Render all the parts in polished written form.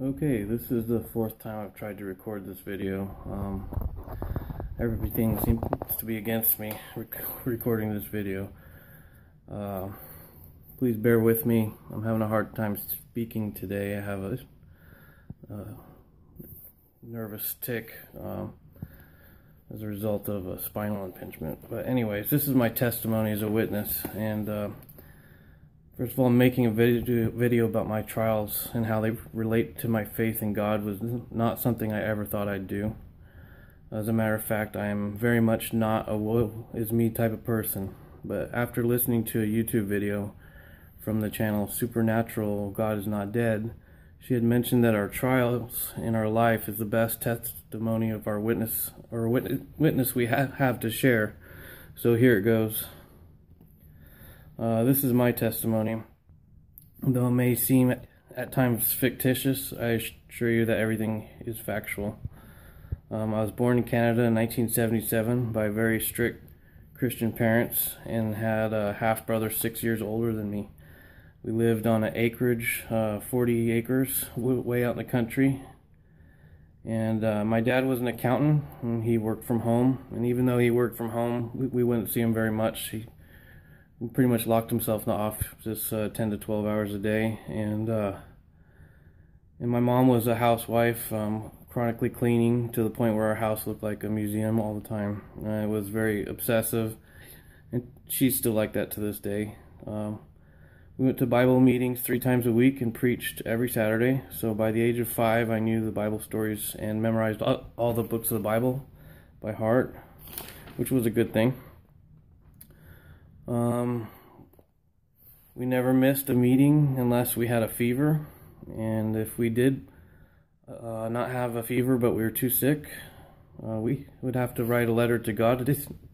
Okay, this is the fourth time I've tried to record this video. Everything seems to be against me recording this video. Please bear with me. I'm having a hard time speaking today. I have a nervous tic as a result of a spinal impingement. But anyways, this is my testimony as a witness, and first of all, making a video about my trials and how they relate to my faith in God was not something I ever thought I'd do. As a matter of fact, I am very much not a woe is me type of person. But after listening to a YouTube video from the channel Supernatural God Is Not Dead, she had mentioned that our trials in our life is the best testimony of our witness we have to share. So here it goes. This is my testimony. Though it may seem at times fictitious, I assure you that everything is factual. I was born in Canada in 1977 by very strict Christian parents and had a half-brother 6 years older than me. We lived on an acreage, 40 acres, way out in the country. And my dad was an accountant, and he worked from home. And even though he worked from home, we wouldn't see him very much. He pretty much locked himself in the office 10 to 12 hours a day, and my mom was a housewife, chronically cleaning to the point where our house looked like a museum all the time. It was very obsessive, and she's still like that to this day. We went to Bible meetings 3 times a week and preached every Saturday. So by the age of 5, I knew the Bible stories and memorized all the books of the Bible by heart, which was a good thing. We never missed a meeting unless we had a fever, and if we did not have a fever but we were too sick, we would have to write a letter to God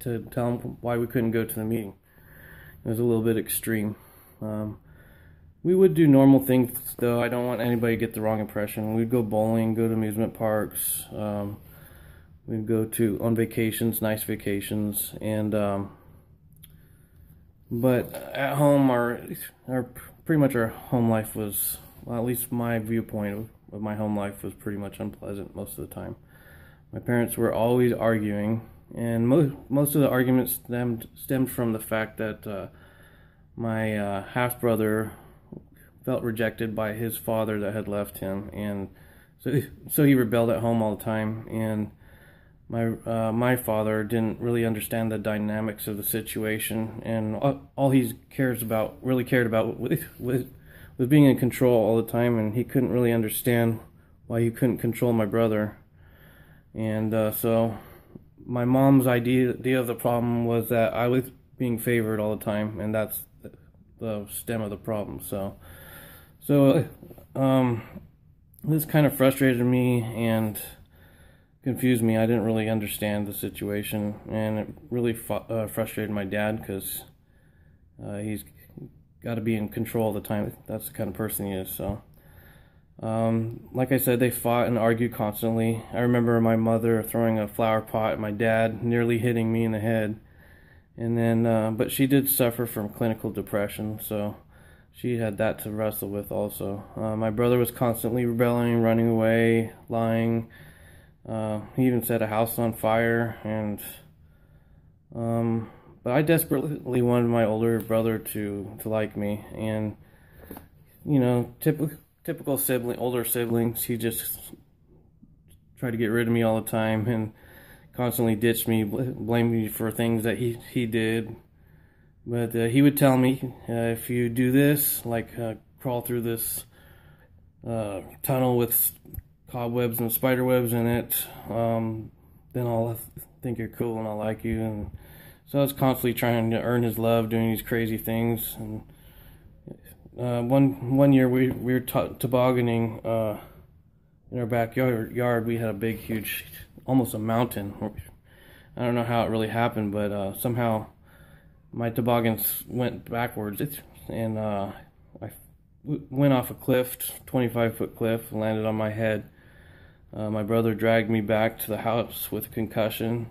to tell him why we couldn't go to the meeting. It was a little bit extreme. We would do normal things though. I don't want anybody to get the wrong impression. We'd go bowling, go to amusement parks, we'd go on vacations, nice vacations, and but at home, our pretty much our home life was, well, at least my viewpoint of my home life was pretty much unpleasant most of the time. My parents were always arguing, and most of the arguments stemmed from the fact that my half-brother felt rejected by his father that had left him, and so he rebelled at home all the time, and my father didn't really understand the dynamics of the situation, and all he really cared about was being in control all the time, and he couldn't really understand why he couldn't control my brother. And so my mom's idea of the problem was that I was being favored all the time, and that's the stem of the problem. So this kind of frustrated me and confused me. I didn't really understand the situation, and it really frustrated my dad because he's got to be in control all the time. That's the kind of person he is. So like I said, they fought and argued constantly. I remember my mother throwing a flower pot at my dad, nearly hitting me in the head. And then but she did suffer from clinical depression, so she had that to wrestle with also. My brother was constantly rebelling, running away, lying. He even set a house on fire, and but I desperately wanted my older brother to like me, and you know, typical older siblings, he just tried to get rid of me all the time and constantly ditched me, blamed me for things that he did. But he would tell me, if you do this, like crawl through this tunnel with cobwebs and spider webs in it, then I'll think you're cool and I'll like you. And so I was constantly trying to earn his love, doing these crazy things. And one year we were tobogganing in our backyard. We had a big, huge, almost a mountain. I don't know how it really happened, but somehow my toboggans went backwards, and I went off a cliff, 25-foot cliff, and landed on my head. My brother dragged me back to the house with a concussion,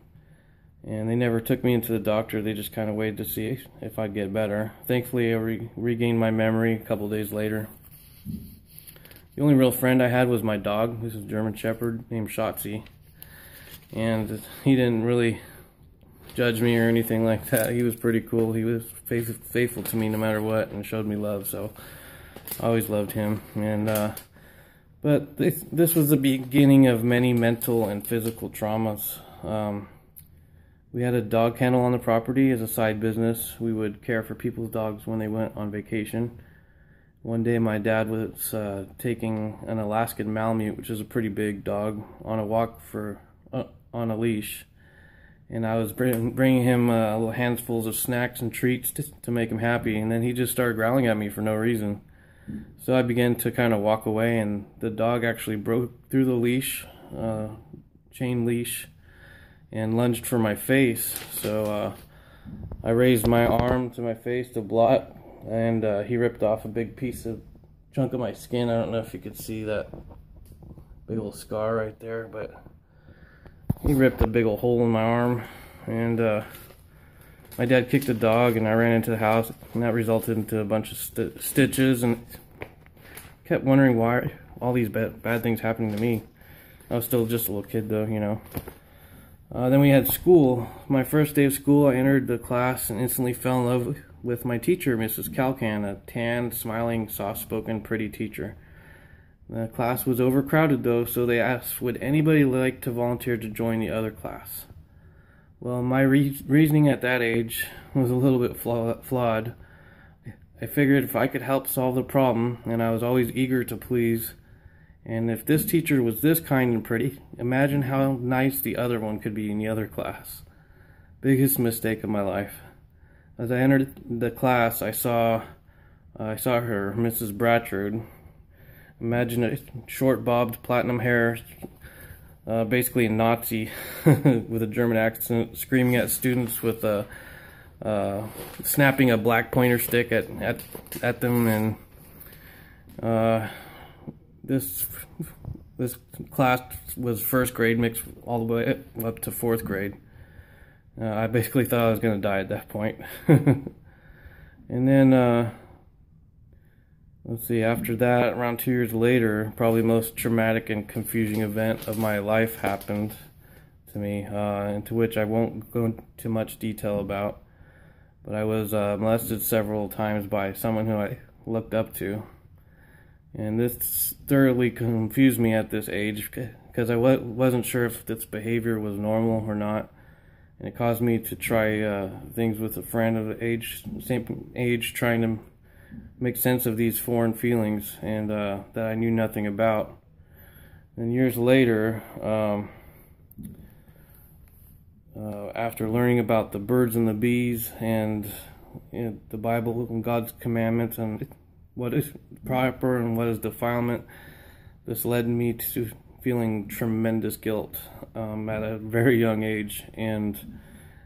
and they never took me into the doctor. They just kind of waited to see if I'd get better. Thankfully, I regained my memory a couple days later. The only real friend I had was my dog. This is a German Shepherd named Shotzi. And he didn't really judge me or anything like that. He was pretty cool. He was faithful to me no matter what and showed me love. So I always loved him. And but this was the beginning of many mental and physical traumas. We had a dog kennel on the property as a side business. We would care for people's dogs when they went on vacation. One day my dad was taking an Alaskan Malamute, which is a pretty big dog, on a walk on a leash. And I was bringing him little handfuls of snacks and treats to make him happy. And then he just started growling at me for no reason. So I began to kind of walk away, and the dog actually broke through the leash, chain leash, and lunged for my face. So I raised my arm to my face to block, and he ripped off a big chunk of my skin. I don't know if you could see that big old scar right there, but he ripped a big old hole in my arm. And my dad kicked the dog, and I ran into the house, and that resulted into a bunch of stitches, and kept wondering why all these bad things happening to me. I was still just a little kid though, you know. Then we had school. My first day of school, I entered the class and instantly fell in love with my teacher, Mrs. Calcan, a tanned, smiling, soft-spoken, pretty teacher. The class was overcrowded though, so they asked, would anybody like to volunteer to join the other class? Well, my reasoning at that age was a little bit flawed. I figured if I could help solve the problem, and I was always eager to please, and if this teacher was this kind and pretty, imagine how nice the other one could be in the other class. Biggest mistake of my life. As I entered the class, I saw her, Mrs. Bratchard. Imagine a short bobbed platinum hair, basically a Nazi with a German accent, screaming at students with snapping a black pointer stick at them. And this class was first grade mixed all the way up to fourth grade. I basically thought I was going to die at that point. And then let's see, after that, around 2 years later, probably the most traumatic and confusing event of my life happened to me, into which I won't go into much detail about. But I was molested several times by someone who I looked up to. And this thoroughly confused me at this age, because I wasn't sure if this behavior was normal or not. And it caused me to try things with a friend of the same age, trying to make sense of these foreign feelings and that I knew nothing about. And years later, after learning about the birds and the bees and the Bible and God's commandments and what is proper and what is defilement, this led me to feeling tremendous guilt at a very young age. And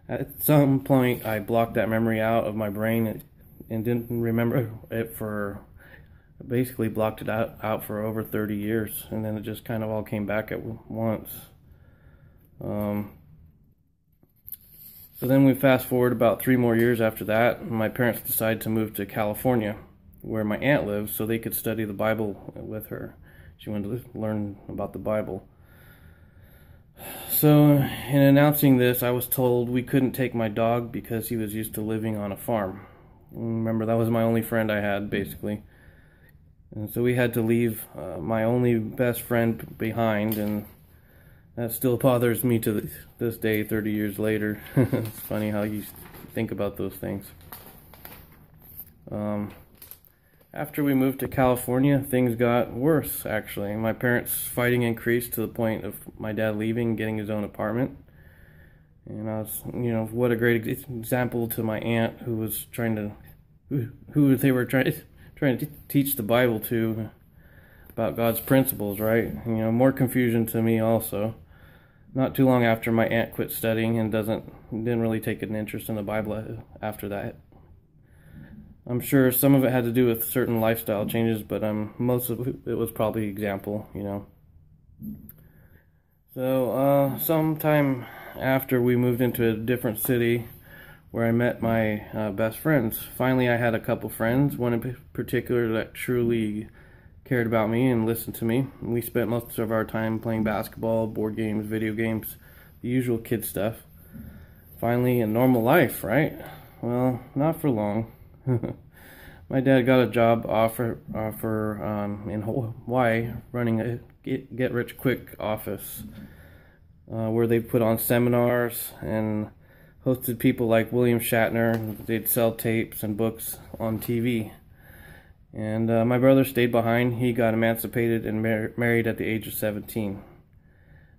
at some point I blocked that memory out of my brain and didn't remember it basically blocked it out for over 30 years. And then it just kind of all came back at once. So then we fast forward about 3 more years after that, and my parents decided to move to California, where my aunt lives, so they could study the Bible with her. She wanted to learn about the Bible. So in announcing this, I was told we couldn't take my dog because he was used to living on a farm. Remember, that was my only friend I had, basically. And so we had to leave my only best friend behind, and that still bothers me to this day, 30 years later. It's funny how you think about those things. After we moved to California, things got worse, actually. My parents' fighting increased to the point of my dad leaving and getting his own apartment. And I was, what a great example to my aunt, who was who they were trying to teach the Bible to about God's principles, right? More confusion to me also. Not too long after, my aunt quit studying and didn't really take an interest in the Bible after that. I'm sure some of it had to do with certain lifestyle changes, but most of it was probably example, So sometime after, we moved into a different city where I met my best friends. Finally, I had a couple friends, one in particular that truly cared about me and listened to me. We spent most of our time playing basketball, board games, video games, the usual kid stuff. Finally, a normal life, right? Well, not for long. My dad got a job offer in Hawaii, running a get-rich-quick office where they put on seminars and hosted people like William Shatner. They'd sell tapes and books on TV. And my brother stayed behind. He got emancipated and married at the age of 17.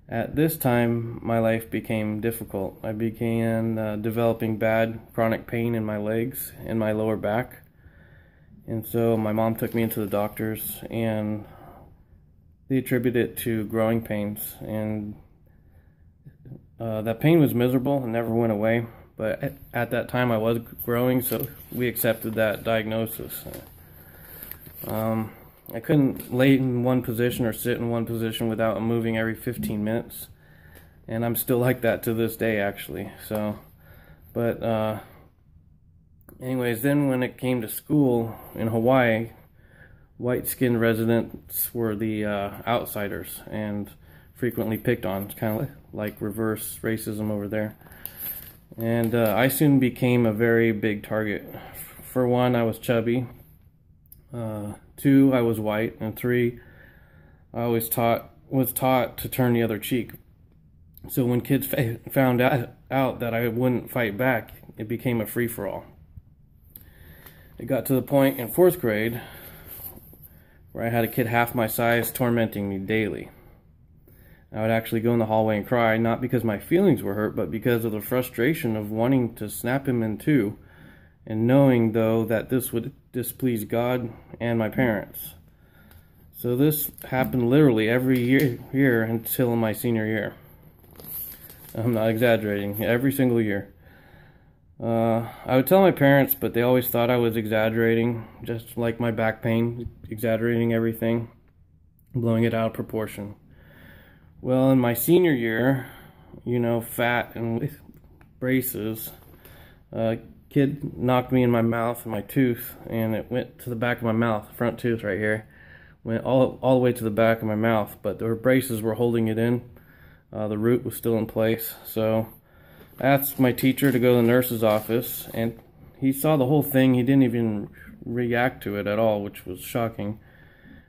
At this time, my life became difficult. I began developing bad chronic pain in my legs and my lower back. And so my mom took me into the doctors, and they attributed it to growing pains. And that pain was miserable and never went away. But at that time, I was growing, so we accepted that diagnosis. I couldn't lay in one position or sit in one position without moving every 15 minutes. And I'm still like that to this day, actually. So, but anyways, then when it came to school in Hawaii, white-skinned residents were the outsiders and frequently picked on. It's kind of like reverse racism over there. And I soon became a very big target. For one, I was chubby. 2, I was white. And 3, I was taught to turn the other cheek. So when kids found out that I wouldn't fight back, it became a free-for-all. It got to the point in 4th grade where I had a kid half my size tormenting me daily. I would actually go in the hallway and cry, not because my feelings were hurt, but because of the frustration of wanting to snap him in two, and knowing, though, that this would displease God and my parents. So this happened literally every year until my senior year. I'm not exaggerating, every single year. I would tell my parents, but they always thought I was exaggerating, just like my back pain, exaggerating everything, blowing it out of proportion. Well, in my senior year, you know, fat and with braces, a kid knocked me in my mouth and my tooth, and it went to the back of my mouth, front tooth right here, went all the way to the back of my mouth, but the braces were holding it in. The root was still in place, so I asked my teacher to go to the nurse's office, and he saw the whole thing. He didn't even react to it at all, which was shocking.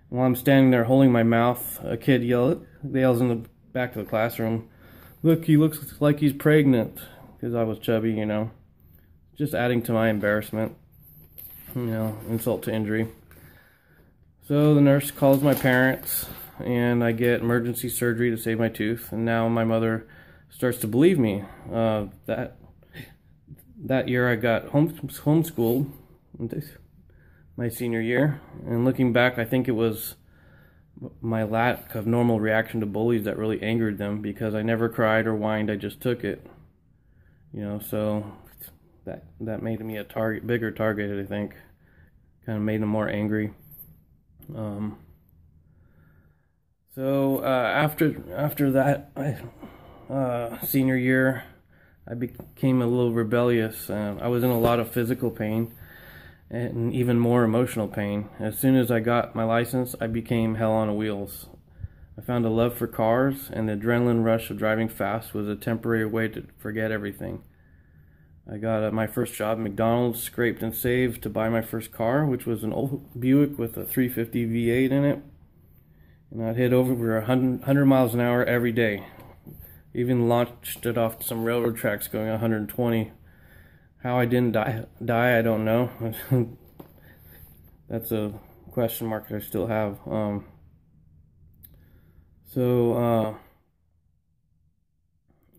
While I'm standing there holding my mouth, a kid yells in the back of the classroom, "Look, he looks like he's pregnant," because I was chubby, you know. Just adding to my embarrassment, you know, insult to injury. So the nurse calls my parents, and I get emergency surgery to save my tooth, and now my mother starts to believe me. That year I got homeschooled, my senior year, and looking back, I think it was my lack of normal reaction to bullies that really angered them, because I never cried or whined, I just took it, you know. So that made me a bigger target, I think. Kind of made them more angry. So after that senior year, I became a little rebellious. I was in a lot of physical pain and even more emotional pain. As soon as I got my license, I became hell on wheels. I found a love for cars, and the adrenaline rush of driving fast was a temporary way to forget everything. I got my first job at McDonald's, scraped and saved to buy my first car, which was an old Buick with a 350 V8 in it. And I'd hit over 100 miles an hour every day. Even launched it off some railroad tracks going 120. How I didn't die, I don't know. That's a question mark I still have.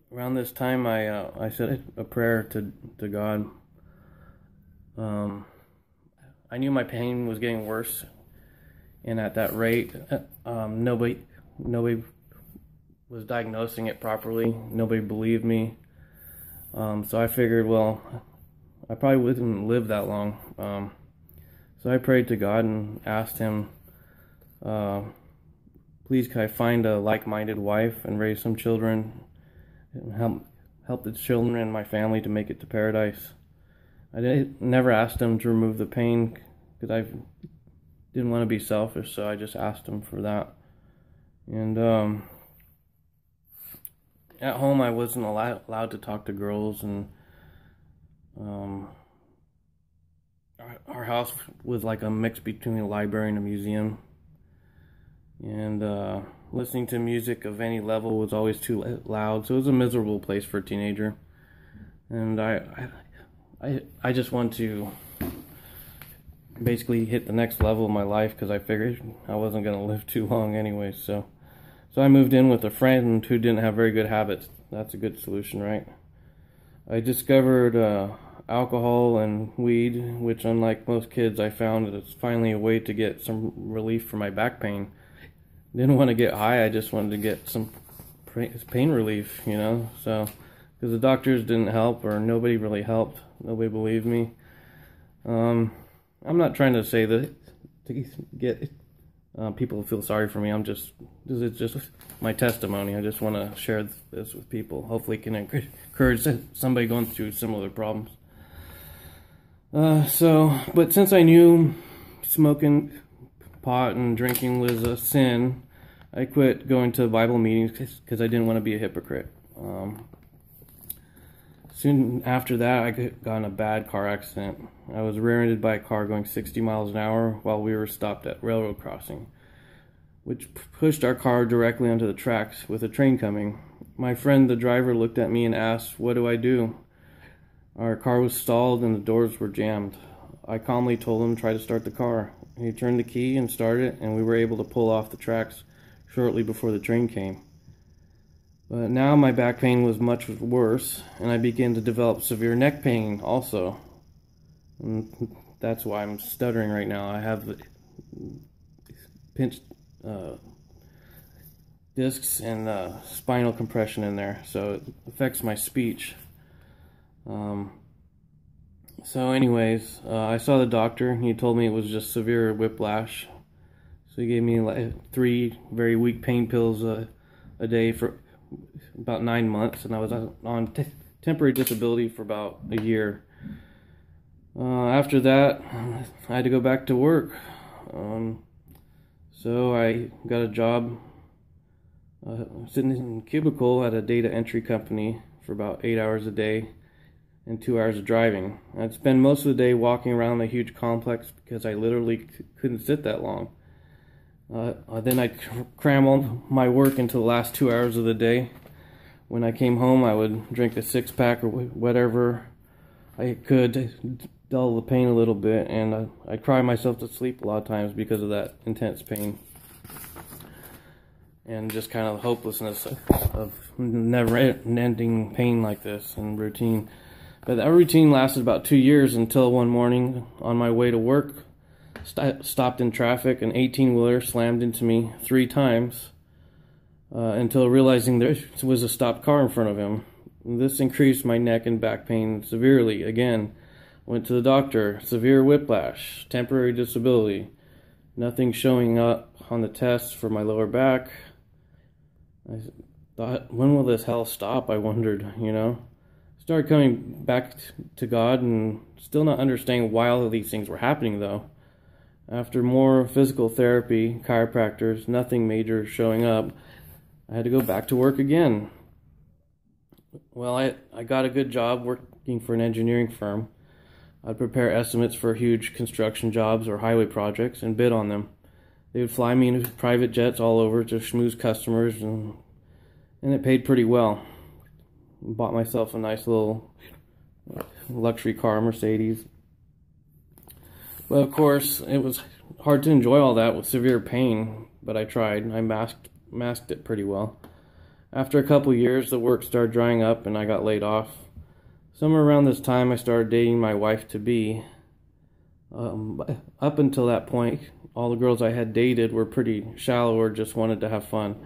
Around this time, I said a prayer to God. I knew my pain was getting worse, and at that rate, nobody was diagnosing it properly. Nobody believed me. So I figured, well, I probably wouldn't live that long. So I prayed to God and asked him, please, can I find a like-minded wife and raise some children and help the children in my family to make it to paradise. I never asked him to remove the pain, because I didn't want to be selfish, so I just asked him for that. And at home, I wasn't allowed to talk to girls, and our house was like a mix between a library and a museum. And listening to music of any level was always too loud, so it was a miserable place for a teenager. And I just want to basically hit the next level of my life, because I figured I wasn't going to live too long anyway. So I moved in with a friend who didn't have very good habits. That's a good solution, right? I discovered alcohol and weed, which, unlike most kids, I found that it's finally a way to get some relief for my back pain. Didn't want to get high, I just wanted to get some pain relief, you know. So, because the doctors didn't help, or nobody really helped, nobody believed me. I'm not trying to say that to get people to feel sorry for me. This is just my testimony. I just want to share this with people. Hopefully it can encourage somebody going through similar problems. But since I knew smoking pot and drinking was a sin, I quit going to Bible meetings because I didn't want to be a hypocrite. Soon after that, I got in a bad car accident. I was rear-ended by a car going 60 miles an hour while we were stopped at railroad crossing, which pushed our car directly onto the tracks with a train coming. My friend, the driver, looked at me and asked, "What do I do?" Our car was stalled and the doors were jammed. I calmly told him to try to start the car. He turned the key and started it, and we were able to pull off the tracks shortly before the train came. But now my back pain was much worse, and I began to develop severe neck pain also. And that's why I'm stuttering right now. I have pinched discs and spinal compression in there, so it affects my speech. So anyways, I saw the doctor, and he told me it was just severe whiplash. So he gave me like 3 very weak pain pills a day for about 9 months, and I was on temporary disability for about a year. After that, I had to go back to work. So I got a job sitting in a cubicle at a data entry company for about 8 hours a day and 2 hours of driving. I'd spend most of the day walking around the huge complex because I literally couldn't sit that long. Then I'd cram all my work into the last 2 hours of the day. When I came home, I would drink a 6-pack or whatever I could to dull the pain a little bit, and I'd cry myself to sleep a lot of times because of that intense pain. And just kind of the hopelessness of never-ending pain like this and routine. But that routine lasted about 2 years until one morning on my way to work, stopped in traffic, an 18-wheeler slammed into me 3 times until realizing there was a stopped car in front of him. This increased my neck and back pain severely. Again, went to the doctor, severe whiplash, temporary disability, nothing showing up on the tests for my lower back. I thought, when will this hell stop? I wondered, you know. Started coming back to God and still not understanding why all of these things were happening though. After more physical therapy, chiropractors, nothing major showing up, I had to go back to work again. Well, I got a good job working for an engineering firm. I'd prepare estimates for huge construction jobs or highway projects and bid on them. They would fly me in private jets all over to schmooze customers, and it paid pretty well. Bought myself a nice little luxury car, Mercedes. But of course, it was hard to enjoy all that with severe pain, but I tried. I masked it pretty well. After a couple years, the work started drying up and I got laid off. Somewhere around this time, I started dating my wife-to-be. Up until that point, all the girls I had dated were pretty shallow or just wanted to have fun.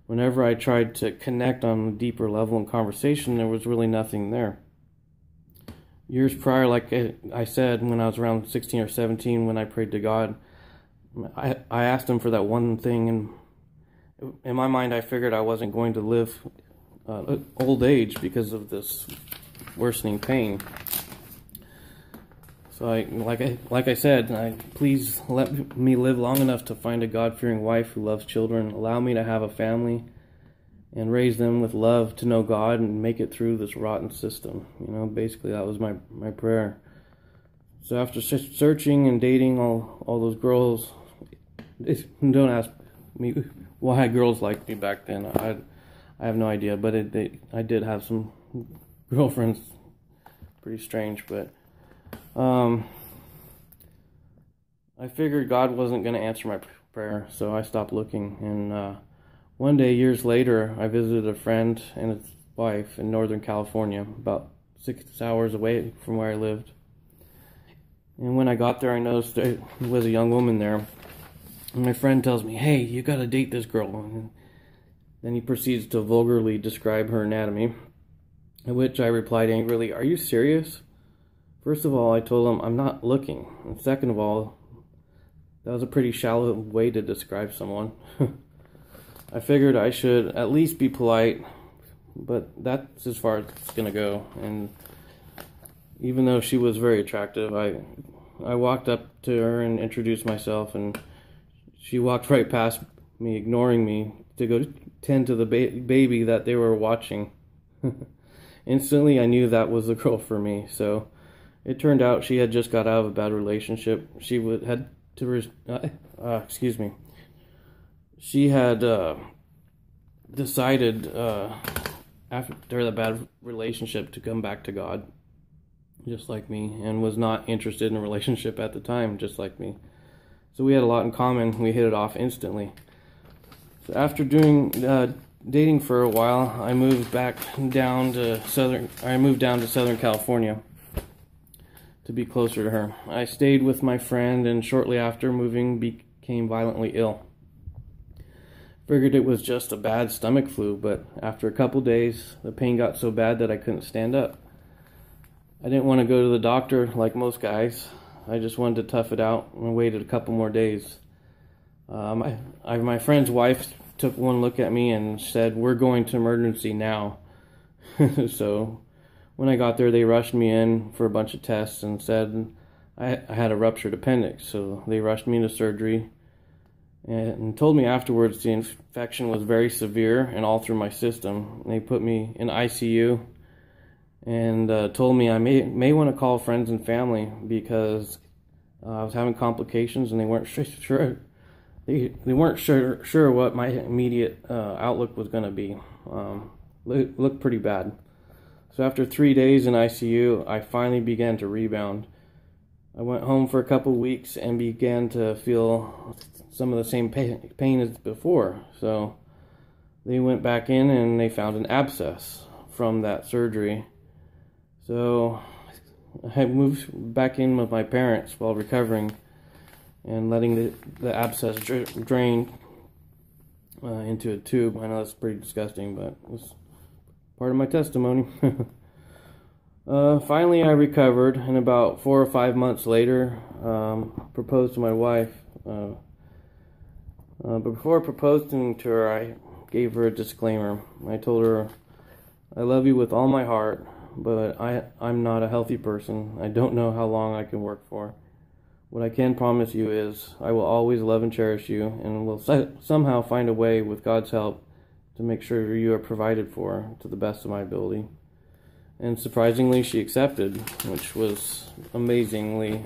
Whenever I tried to connect on a deeper level in conversation, there was really nothing there. Years prior, like I said, when I was around 16 or 17, when I prayed to God, I asked him for that one thing, and in my mind I figured I wasn't going to live old age because of this worsening pain. So like I said, please let me live long enough to find a God-fearing wife who loves children. Allow me to have a family and raise them with love to know God and make it through this rotten system. You know, basically that was my prayer. So after searching and dating all those girls, don't ask me why girls liked me back then. I have no idea, but I did have some girlfriends. Pretty strange, but I figured God wasn't going to answer my prayer, so I stopped looking. And one day, years later, I visited a friend and his wife in Northern California, about 6 hours away from where I lived. And when I got there, I noticed there was a young woman there. And my friend tells me, "Hey, you got to date this girl." And then he proceeds to vulgarly describe her anatomy, at which I replied angrily, "Are you serious?" First of all, I told him I'm not looking. And second of all, that was a pretty shallow way to describe someone. I figured I should at least be polite, but that's as far as it's going to go. And even though she was very attractive, I walked up to her and introduced myself, and she walked right past me, ignoring me, to go tend to the baby that they were watching. Instantly, I knew that was the girl for me. So it turned out she had just got out of a bad relationship. She had decided after the bad relationship to come back to God, just like me, and was not interested in a relationship at the time, just like me. So we had a lot in common. We hit it off instantly. So after dating for a while, I moved down to Southern California to be closer to her. I stayed with my friend, and shortly after moving became violently ill. Figured it was just a bad stomach flu, but after a couple days, the pain got so bad that I couldn't stand up. I didn't want to go to the doctor like most guys. I just wanted to tough it out and waited a couple more days. My friend's wife took one look at me and said, "We're going to emergency now." So when I got there, they rushed me in for a bunch of tests and said I had a ruptured appendix. So they rushed me into surgery and told me afterwards the infection was very severe and all through my system. They put me in ICU and told me I may want to call friends and family because I was having complications, and they weren't sure. They weren't sure what my immediate outlook was going to be. It looked pretty bad. So after 3 days in ICU, I finally began to rebound. I went home for a couple weeks and began to feel some of the same pain as before. So they went back in and they found an abscess from that surgery. So I moved back in with my parents while recovering and letting the abscess drain into a tube. I know that's pretty disgusting, but it's part of my testimony. Finally, I recovered, and about 4 or 5 months later, proposed to my wife. But before proposing to her, I gave her a disclaimer. I told her, "I love you with all my heart, but I'm not a healthy person. I don't know how long I can work for. What I can promise you is I will always love and cherish you, and will somehow find a way, with God's help, to make sure you are provided for to the best of my ability." And surprisingly, she accepted, which was amazingly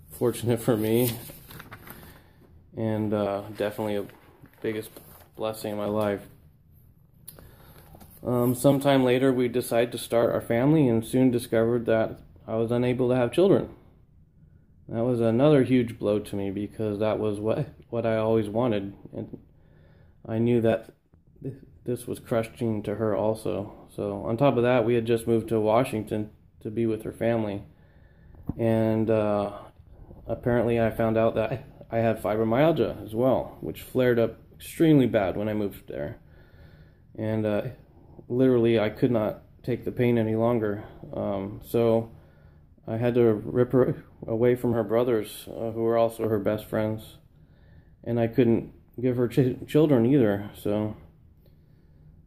fortunate for me, and definitely a biggest blessing in my life. Sometime later, we decided to start our family, and soon discovered that I was unable to have children. That was another huge blow to me, because that was what I always wanted, and I knew that this was crushing to her also. So on top of that, we had just moved to Washington to be with her family, and apparently I found out that I had fibromyalgia as well, which flared up extremely bad when I moved there, and literally I could not take the pain any longer. So I had to rip her away from her brothers, who were also her best friends, and I couldn't give her children either. So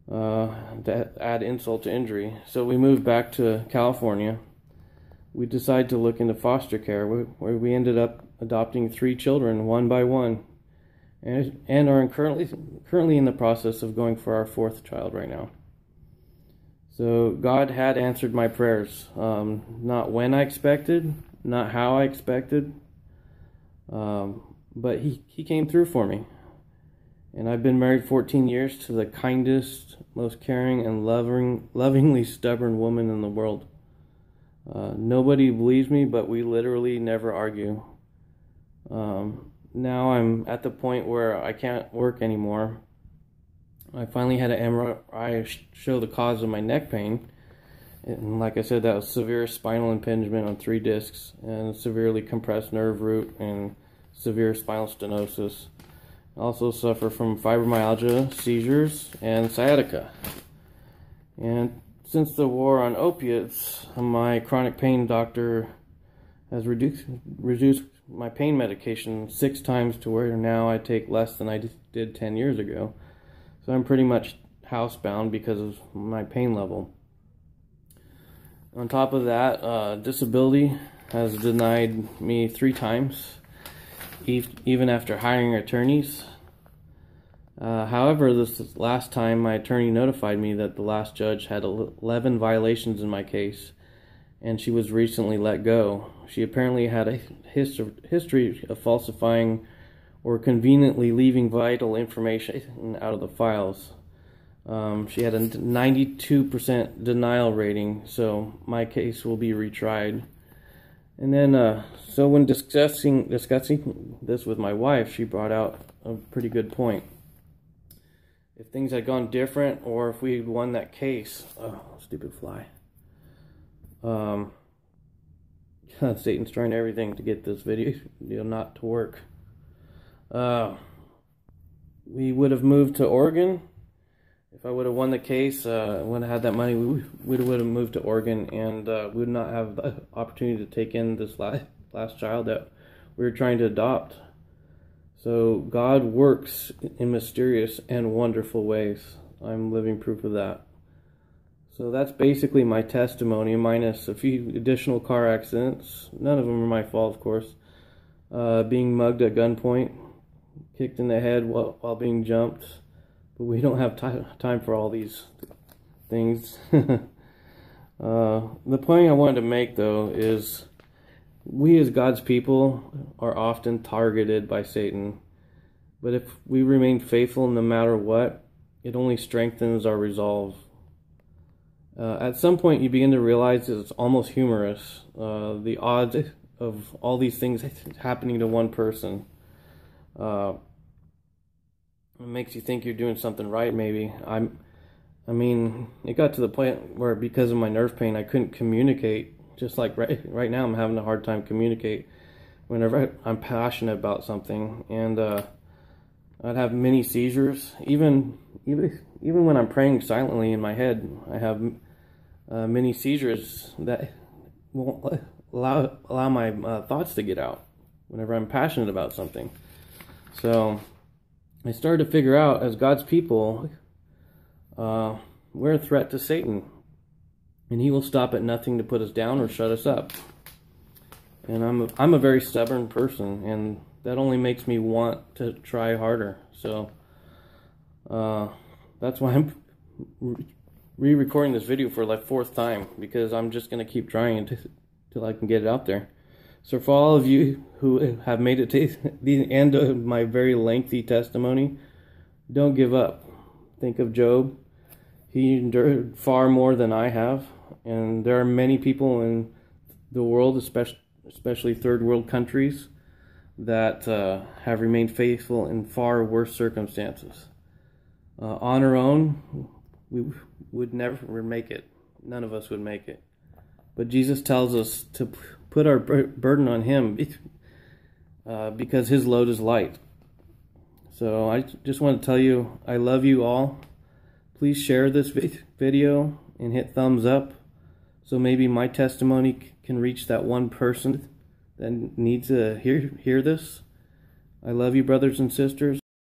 to add insult to injury, so we moved back to California. we decided to look into foster care, where we ended up adopting 3 children one by one, and are currently in the process of going for our 4th child right now. So God had answered my prayers, not when I expected, not how I expected, but he came through for me. And I've been married 14 years to the kindest, most caring, and lovingly stubborn woman in the world. Nobody believes me, but we literally never argue. Now I'm at the point where I can't work anymore. I finally had an MRI show the cause of my neck pain. And like I said, that was severe spinal impingement on 3 discs, and severely compressed nerve root, and severe spinal stenosis. I also suffer from fibromyalgia, seizures, and sciatica. And since the war on opiates, my chronic pain doctor has reduced my pain medication 6 times to where now I take less than I did 10 years ago. So I'm pretty much housebound because of my pain level. On top of that, disability has denied me 3 times, even after hiring attorneys. However, this last time my attorney notified me that the last judge had 11 violations in my case, and she was recently let go. She apparently had a history of falsifying or conveniently leaving vital information out of the files. She had a 92% denial rating, so my case will be retried. And then, so when discussing this with my wife, she brought out a pretty good point. If things had gone different, or if we won that case, oh, stupid fly. Satan's trying everything to get this video not to work. We would have moved to Oregon. If I would have won the case, when I had that money, we would have moved to Oregon, and we would not have the opportunity to take in this last child that we were trying to adopt. So God works in mysterious and wonderful ways. I'm living proof of that. So that's basically my testimony, minus a few additional car accidents. None of them are my fault, of course. Being mugged at gunpoint, kicked in the head while being jumped. But we don't have time for all these things. The point I wanted to make, though, is we as God's people are often targeted by Satan. But if we remain faithful no matter what, it only strengthens our resolve. At some point, you begin to realize that it's almost humorous, the odds of all these things happening to one person. It makes you think you're doing something right, maybe. I mean, it got to the point where because of my nerve pain, I couldn't communicate. Just like right now, I'm having a hard time communicate whenever I'm passionate about something. And I'd have many seizures. Even when I'm praying silently in my head, I have many seizures that won't allow my thoughts to get out whenever I'm passionate about something. So I started to figure out, as God's people, we're a threat to Satan, and he will stop at nothing to put us down or shut us up. And I'm a very stubborn person, and that only makes me want to try harder. So that's why I'm re-recording this video for like 4th time, because I'm just going to keep trying until I can get it out there. So for all of you who have made it to the end of my very lengthy testimony, don't give up. Think of Job. He endured far more than I have, and there are many people in the world, especially third world countries, that have remained faithful in far worse circumstances. On our own, we would never make it. None of us would make it. But Jesus tells us to put our burden on him because his load is light. So I just want to tell you, I love you all. Please share this video and hit thumbs up, so maybe my testimony can reach that one person that needs to hear this. I love you, brothers and sisters.